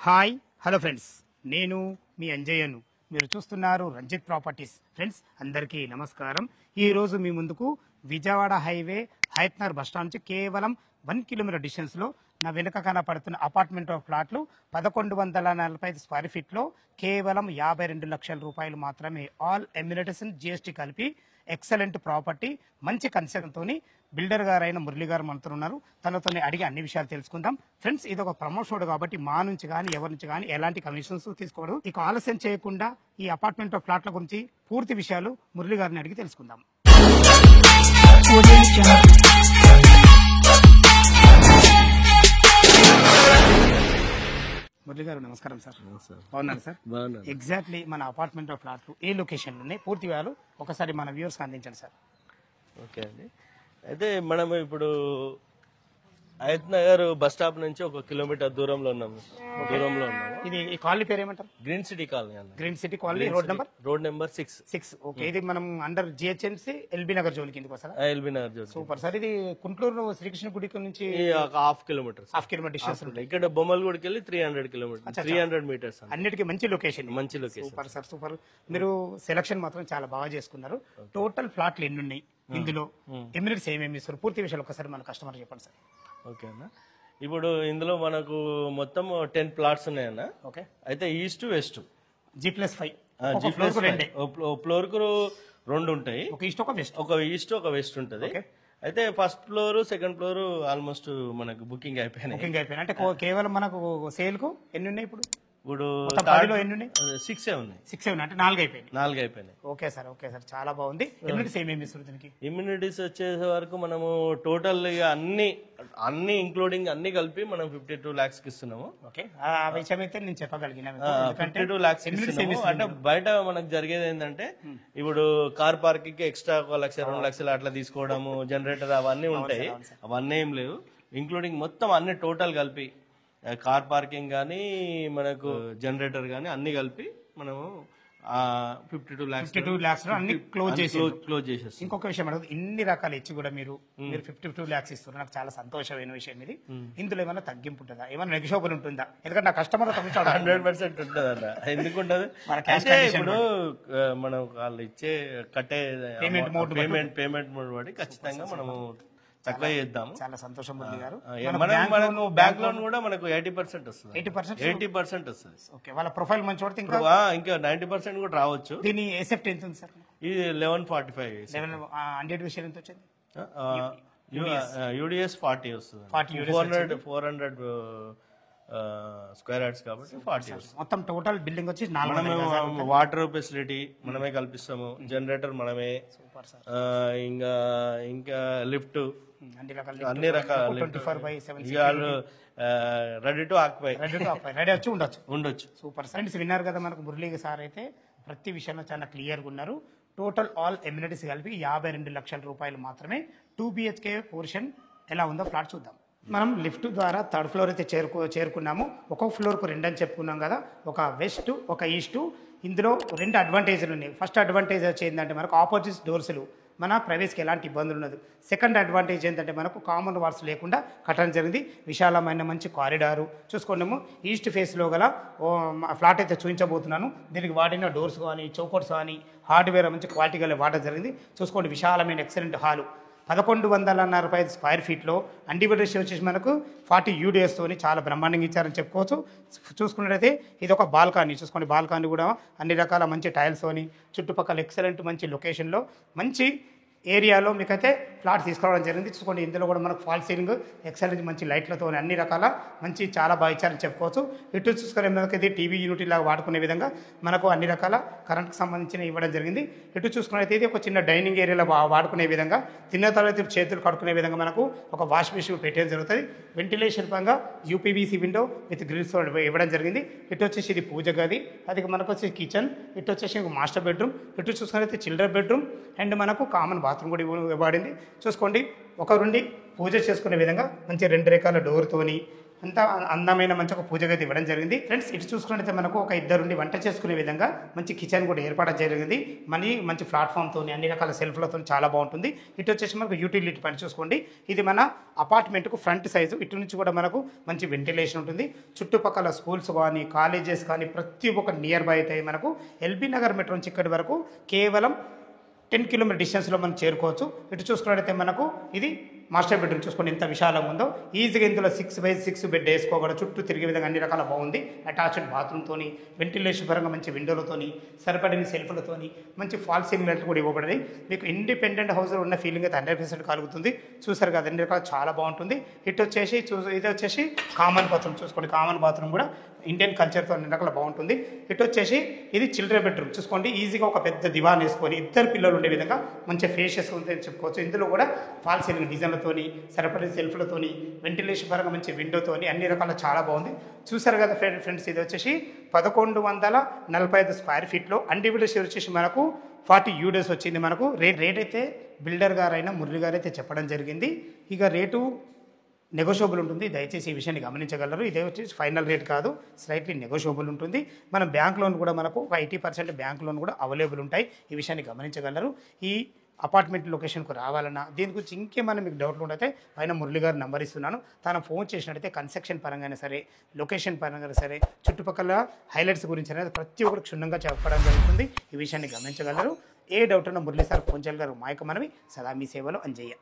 Hi hello friends, నేను మీ అంజయ్యను. మీరు చూస్తున్నారు రంజిత్ ప్రాపర్టీస్. ఫ్రెండ్స్ అందరికీ నమస్కారం. ఈరోజు మీ ముందుకు విజయవాడ హైవే హైత్నర్ బస్టాండ్ నుంచి కేవలం 1 కిలోమీటర్ డిస్టెన్స్లో నా వెనుక కనపడుతున్న అపార్ట్మెంట్ ఫ్లాట్లు 1145 స్క్వేర్ ఫీట్లో కేవలం 52 లక్షల రూపాయలు మాత్రమే. ఆల్ ఎమ్యూనిటీస్ జిఎస్టీ కలిపి ఎక్సలెంట్ ప్రాపర్టీ, మంచి కన్సెప్ట్తో బిల్డర్ గారైన మురళి గారు మనతో ఉన్నారు. తనతో అడిగి అన్ని విషయాలు తెలుసుకుందాం. ఫ్రెండ్స్, ఇది ఒక ప్రమోషన్ కాబట్టి మా నుంచి కానీ ఎవరి నుంచి కానీ ఎలాంటి కమిషన్స్ తీసుకోవడం. ఇక ఆలస్యం చేయకుండా ఈ అపార్ట్మెంట్ ఫ్లాట్ల గురించి పూర్తి విషయాలు మురళి గారిని అడిగి తెలుసుకుందాం. మురళి గారు నమస్కారం సార్. బాగున్నారు సార్? ఎగ్జాక్ట్లీ మన అపార్ట్మెంట్ ఫ్లాట్లు ఏ లొకేషన్ ఉన్నాయి, పూర్తి వివరాలు ఒకసారి మన వ్యూవర్స్ అందించండి సార్. ఓకే అండి, అయితే మనం ఇప్పుడు అయత్ నగర్ బస్ స్టాప్ నుంచి 1 కిలోమీటర్ దూరంలో ఉన్నాము. ఇది ఈ కాలనీ పేరు ఏమంటారు? గ్రీన్ సిటీ కాలనీ అన్న. Green city colony, road number 6. Okay, ఇది మనం under GHMC LB Nagar zone కిందకి వస్తారా? LB Nagar zone. Super sir. ఇది కుంట్లూరు శ్రీకృష్ణ గుడి నుంచి హాఫ్ కిలోమీటర్ డిస్టెన్స్ ఉంటుంది. ఇక్కడ బొమ్మల గుడికి వెళ్ళి 300 మీటర్స్. అన్నిటికీ మంచి లొకేషన్. Super sir, super. మీరు సెలక్షన్ మాత్రం చాలా బాగా చేసుకున్నారు. టోటల్ ఫ్లాట్లు ఎన్ని ఉన్నాయి, ఇందులో ఎమ్యూనిటీస్ ఏమేమి ఇస్తారు, పూర్తి విషయాలు ఒకసారి మన కస్టమర్ చెప్పండి సార్. ఓకే అన్న, ఇప్పుడు ఇందులో మనకు మొత్తం 10 ప్లాట్స్ ఉన్నాయన్న. ఓకే, అయితే ఈస్ట్ వెస్ట్ G+5 ఫ్లోర్ కు 2 ఉంటాయి. ఒక ఈస్ట్ ఒక వెస్ట్, ఒక ఈస్ట్ ఒక వెస్ట్ ఉంటది. అయితే first floor second floor almost మనకు బుకింగ్ అయిపోయినాయి. అంటే కేవలం మనకు సేల్ కు ఎన్ని ఉన్నాయి ఇప్పుడు? ఇప్పుడు ఎన్ని ఉన్నాయి? 6 ఉన్నాయి. 6 ఉన్నాయి, అంటే 4 అయిపోయినాయి. ఓకే సార్, చాలా బాగుంది. ఇమ్యూనిటీస్ ఏమేమి ఇస్తుంది దీనికి? ఇమ్యూనిటీస్ వచ్చేసే వరకు మనము టోటల్ అన్ని ఇంక్లూడింగ్ అన్ని కలిపి మనం 52 lakhs కి ఇస్తున్నాము. ఓకే, ఆ విషయం అయితే నేను చెప్పగలిగిన 52 lakhs ఇస్తున్నాము. అంటే బయట మనకు జరిగేది ఏంటంటే ఇప్పుడు కార్ పార్కింగ్ కి ఎక్స్ట్రా 1 లక్ష 2 లక్షలు అట్లా తీసుకోవడము, జనరేటర్ అవన్నీ ఉంటాయి. అవన్నీ ఏం లేవు, ఇంక్లూడింగ్ మొత్తం అన్ని టోటల్ కలిపి కార్ పార్కింగ్ కానీ మనకు జనరేటర్ కానీ అన్ని కలిపి మనము 52 lakhs అన్ని క్లోజ్ చేసేస్తాం. ఇంకొక విషయం అడుగు, ఇన్ని రకాలు ఇచ్చి కూడా మీరు 52 lakhs ఇస్తున్నారు. నాకు చాలా సంతోషమైన విషయం ఇది. ఇందులో ఏమైనా తగ్గింపు ఉంటుందా, ఏమైనా నెగోషియబుల్ ఉంటుందా? ఎందుకంటే నా కస్టమర్ 100% ఉంటుంది అన్న. ఎందుకుంటది ఇప్పుడు మనం వాళ్ళు ఇచ్చే కట్టే పేమెంట్ మోడ్ బట్టి ఖచ్చితంగా మనము తక్కువ చేద్దాము. చాలా సంతోషం మురళి గారు. మనకు బ్యాంక్ లోన్ కూడా మనకు 80% వస్తుంది. 80% వస్తుంది. ఓకే, వాళ్ళ ప్రొఫైల్ మంచి వాడితే ఇంకా 90% కూడా రావచ్చు. దీని ఎసెప్ట్ ఎంత ఉంది సార్? ఇది 1145. 100 విషయం ఎంత వచ్చింది? యూడిఎస్ 40 వస్తుంది. 400 స్క్వేర్ యార్డ్స్ కాబట్టి 40 వస్తుంది. మొత్తం టోటల్ బిల్డింగ్ వచ్చి వాటర్ ఫెసిలిటీ మనమే కల్పిస్తాము, జనరేటర్ మనమే, ఇంకా లిఫ్ట్ అన్ని రకాల రెడీ టు ఆక్యుపై ఉండొచ్చు. సూపర్ ఫ్రెండ్స్, విన్నారు కదా మనకు మురళీ సార్ అయితే ప్రతి విషయంలో చాలా క్లియర్గా ఉన్నారు. టోటల్ ఆల్ ఎమ్యూనిటీస్ కలిపి 52 లక్షల రూపాయలు మాత్రమే. 2 BHK పోర్షన్ ఎలా ఉందో ఫ్లాట్ చూద్దాం. మనం లిఫ్ట్ ద్వారా 3rd ఫ్లోర్ అయితే చేరుకున్నాము. ఒక్కొక్క ఫ్లోర్కు 2 అని చెప్పుకున్నాం కదా, ఒక వెస్ట్ ఒక ఈస్ట్. ఇందులో 2 అడ్వాంటేజ్లు ఉన్నాయి. ఫస్ట్ అడ్వాంటేజ్ వచ్చేందంటే మనకు ఆపోజిట్ డోర్స్లు, మన ప్రైవేస్కి ఎలాంటి ఇబ్బందులు ఉండదు. సెకండ్ అడ్వాంటేజ్ ఏంటంటే మనకు కామన్ వాల్స్ లేకుండా కట్టడం జరిగింది. విశాలమైన మంచి కారిడారు చూసుకున్నాము. ఈస్ట్ ఫేస్లో గల ఫ్లాట్ అయితే చూపించబోతున్నాను. దీనికి వాడిన డోర్స్ కానీ చౌకట్స్ కానీ హార్డ్వేర్ మంచి క్వాలిటీ గల వాడడం జరిగింది. చూసుకోండి, విశాలమైన ఎక్సలెంట్ హాలు 1145 స్క్వేర్ ఫీట్లో. అన్డివైడెడ్ వచ్చేసి మనకు 40 UDS తోని చాలా బ్రహ్మాండంగా ఇచ్చారని చెప్పుకోవచ్చు. చూసుకున్నట్టయితే ఇది ఒక బాల్కనీ. చూసుకోండి, బాల్కనీ కూడా అన్ని రకాల మంచి టైల్స్తోని చుట్టుపక్కల ఎక్సలెంట్ మంచి లొకేషన్లో మంచి ఏరియాలో మీకైతే ఫ్లాట్ తీసుకురావడం జరిగింది. చూసుకోండి, ఇందులో కూడా మనకు ఫాల్ సీలింగ్ ఎక్సలెంట్ మంచి లైట్లతో అన్ని రకాల మంచి చాలా బాగా ఇచ్చారని చెప్పుకోవచ్చు. ఇటు చూసుకునే మనకైతే టీవీ యూనిట్ లాగా వాడుకునే విధంగా మనకు అన్ని రకాల కరెంట్కి సంబంధించిన ఇవ్వడం జరిగింది. ఇటు చూసుకున్నట్లయితే ఇది ఒక చిన్న డైనింగ్ ఏరియాలో వాడుకునే విధంగా, తిన్న తర్వాత చేతులు కడుక్కునే విధంగా మనకు ఒక వాష్ మిషన్ పెట్టేది జరుగుతుంది. వెంటిలేషన్ పరంగా UPVC విండో విత్ గ్రిల్స్ ఇవ్వడం జరిగింది. ఇటు వచ్చేసి ఇది పూజ గది, అది మనకు వచ్చేసి కిచెన్. ఇటు వచ్చేసి మాస్టర్ బెడ్రూమ్. ఇటు చూసుకున్నట్లయితే చిల్డ్రన్ బెడ్రూమ్ అండ్ మనకు కామన్ బాత్రూమ్ కూడా ఇవ్వబడింది. చూసుకోండి, ఒకరుండి పూజ చేసుకునే విధంగా మంచి 2 రకాల డోర్తోని అంతా అందమైన మంచి ఒక పూజ గది ఇవ్వడం జరిగింది. ఫ్రెండ్స్ ఇటు చూసుకున్నట్లయితే మనకు ఒక ఇద్దరుండి వంట చేసుకునే విధంగా మంచి కిచెన్ కూడా ఏర్పాటు జరిగింది. మంచి ప్లాట్ఫామ్తో అన్ని రకాల సెల్ఫ్లతో చాలా బాగుంటుంది. ఇటు వచ్చేసి మనకు యూటిలిటీ పని చూసుకోండి. ఇది మన అపార్ట్మెంట్కు ఫ్రంట్ సైజు. ఇటు నుంచి కూడా మనకు మంచి వెంటిలేషన్ ఉంటుంది. చుట్టుపక్కల స్కూల్స్ కానీ కాలేజెస్ కానీ ప్రతి ఒక్క నియర్ బై అయితే మనకు ఎల్బీ నగర్ మెట్రో నుంచి ఇక్కడి వరకు కేవలం 10 కిలోమీటర్ డిస్టెన్స్లో మనం చేరుకోవచ్చు. ఇటు చూసుకున్నట్లయితే మనకు ఇది మాస్టర్ బెడ్రూమ్ చూసుకోండి ఎంత విశాలంగా ఉందో. ఈజీగా ఇందులో 6x6 బెడ్ వేసుకోగలరు. చుట్టూ తిరిగే విధంగా అన్ని రకాల బాగుంది. అటాచ్డ్ బాత్రూమ్తోని వెంటిలేషన్ పరంగా మంచి విండోలతోని సరిపడిన సెల్ఫ్లతోని మంచి ఫాల్ సీలింగ్ లైట్లు కూడా ఇవ్వబడింది. మీకు ఇండిపెండెంట్ హౌస్లో ఉన్న ఫీలింగ్ అయితే 100% కలుగుతుంది. చూసారు కదా అన్ని రకాలు చాలా బాగుంటుంది. ఇటు వచ్చేసి ఇది వచ్చేసి కామన్ బాత్రూమ్ చూసుకోండి. కామన్ బాత్రూమ్ కూడా ఇండియన్ కల్చర్తో అన్ని రకాల బాగుంటుంది. ఇటు వచ్చేసి ఇది చిల్డ్రన్ బెడ్రూమ్ చూసుకోండి. ఈజీగా ఒక పెద్ద దివాన్ వేసుకొని ఇద్దరు పిల్లలు ఉండే విధంగా మంచి ఫేషియస్ ఉందని చెప్పుకోవచ్చు. ఇందులో కూడా ఫాల్ సీలింగ్ డిజైన్లతోని సరిపడిన సెల్ఫ్లతోని వెంటిలేషన్ పరంగా మంచి విండోతోని అన్ని రకాల చాలా బాగుంది. చూసారు కదా ఫ్రెండ్స్ ఇది వచ్చేసి 1145 స్క్వేర్ ఫీట్లో అన్డివిడెడ్ షేర్ వచ్చేసి మనకు 40 యూడేస్ వచ్చింది. మనకు రేట్ అయితే బిల్డర్ గారైనా మురళి గారు అయితే చెప్పడం జరిగింది. ఇక రేటు నెగోషియబుల్ ఉంటుంది. దయచేసి ఈ విషయాన్ని గమనించగలరు. ఇదే వచ్చేసి ఫైనల్ రేట్ కాదు, స్లైట్లీ నెగోషియబుల్ ఉంటుంది. మన బ్యాంక్ లోన్ కూడా మనకు ఒక 80% బ్యాంక్ లోన్ కూడా అవైలబుల్ ఉంటాయి. ఈ విషయాన్ని గమనించగలరు. ఈ అపార్ట్మెంట్ లొకేషన్కు రావాలన్నా దీని గురించి ఇంకేమైనా మీకు డౌట్లు ఉంటే పైన మురళి గారు నెంబర్ ఇస్తున్నాను. తను ఫోన్ చేసినట్టయితే కన్స్ట్రక్షన్ పరంగా సరే లొకేషన్ పరంగా సరే చుట్టుపక్కల హైలైట్స్ గురించి అనేది ప్రతి ఒక్కరు క్షుణ్ణంగా చెప్పడం జరుగుతుంది. ఈ విషయాన్ని గమనించగలరు. ఏ డౌట్ ఉన్నా మురళి సార్ ఫోన్ చేయగలరు. మా యొక్క మనవి సదా మీ సేవలో అంజయ్య.